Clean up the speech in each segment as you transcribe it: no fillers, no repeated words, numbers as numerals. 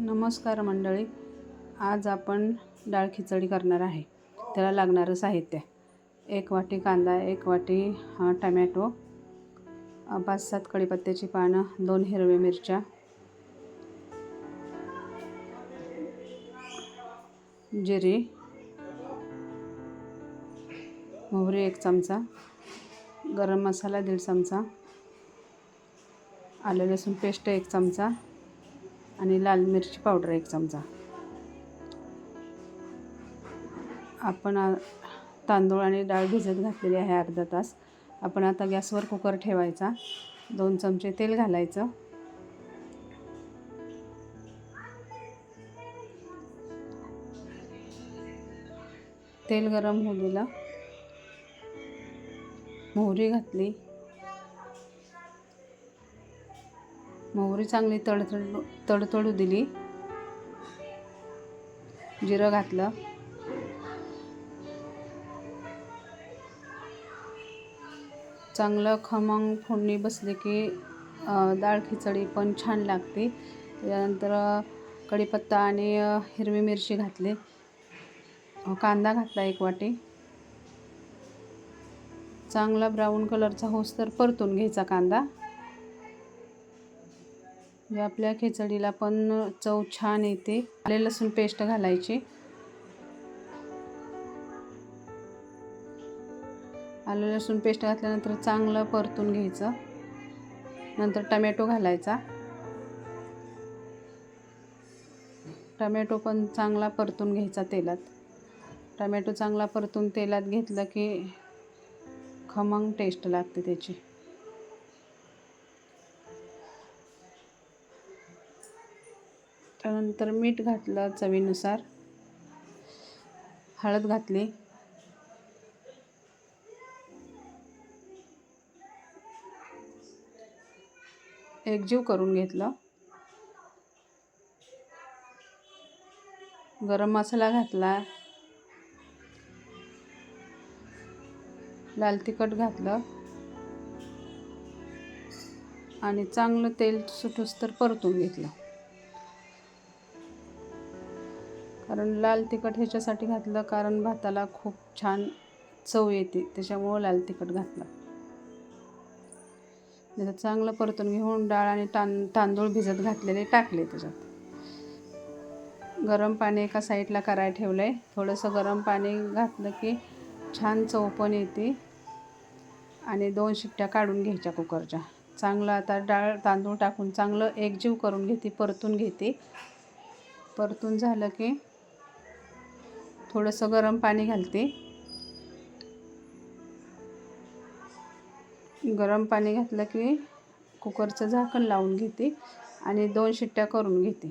नमस्कार मंडळी, आज आपण डाळ खिचडी करणार आहे। त्याला लागणारं साहित्य: 1 वाटी कांदा, 1 वाटी टोमॅटो, 5-7 कढीपत्त्याची पानं, 2 हिरव्या मिरच्या, जिरे, मोहरी 1 चमचा, गरम मसाला 1.5 चमचा, आलं लसूण पेस्ट 1 चमचा आणि लाल मिरची पावडर 1 चमचा। आपण तांदूळ आणि डाळ भिजत घातलेली आहे अर्धा तास। आपण आता गॅसवर कुकर ठेवायचा, 2 चमचे तेल घालायचं, तेल गरम होऊ दिलं, मोहरी घातली, मोहरी चांगली तडतडू दिली, जिरं घातलं, चांगलं खमंग फोडणी बसली की डाळ खिचडी पण छान लागते। त्यानंतर कढीपत्ता आणि हिरवी मिरची घातली, कांदा घातला 1 वाटी, चांगला ब्राऊन कलरचा होईस्तोवर परतून घ्यायचा कांदा। या आपल्या खिचडीला पण चव छान येते। आले लसूण पेस्ट घालायची, आलं लसूण पेस्ट घातल्यानंतर चांगलं परतून घ्यायचं। नंतर टोमॅटो घालायचा, टोमॅटो पण चांगला परतून घ्यायचा तेलात। टोमॅटो चांगला परतून तेलात घेतलं की खमंग टेस्ट लागते त्याची। त्यानंतर मीठ घातलं चवीनुसार, हळद घातली, एकजीव करून घेतलं, गरम मसाला घातला, लाल तिखट घातलं आणि चांगलं तेल सुटूस्तर परतून घेतलं। कारण लाल तिखट ह्याच्यासाठी घातलं कारण भाताला खूप छान चव येते, त्याच्यामुळे लाल तिखट घातलं। त्याचं चांगलं परतून घेऊन डाळ आणि तांदूळ भिजत घातलेले टाकले त्याच्यात। गरम पाणी एका साईडला करायला ठेवलंय। थोडंसं गरम पाणी घातलं की छान चव पण येते आणि 2 शिट्ट्या काढून घ्यायच्या कुकरच्या। चांगलं आता डाळ तांदूळ टाकून चांगलं एकजीव करून घेते, परतून घेते। परतून झालं की थोडंसं गरम पाणी घालते, गरम पाणी घातलं की कुकरचं झाकण लावून घेते आणि 2 शिट्ट्या करून घेते।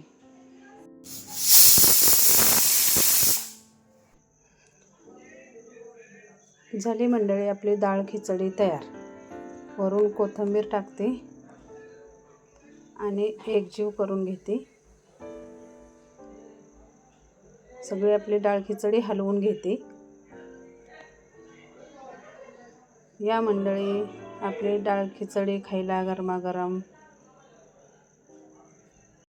झाली मंडळी आपली डाळ खिचडी तयार। वरून कोथिंबीर टाकते आणि एकजीव करून घेते। सगळी आपली डाळ खिचडी हलवून घेते। या मंडळी आपली डाळ खिचडी खायला गरमागरम।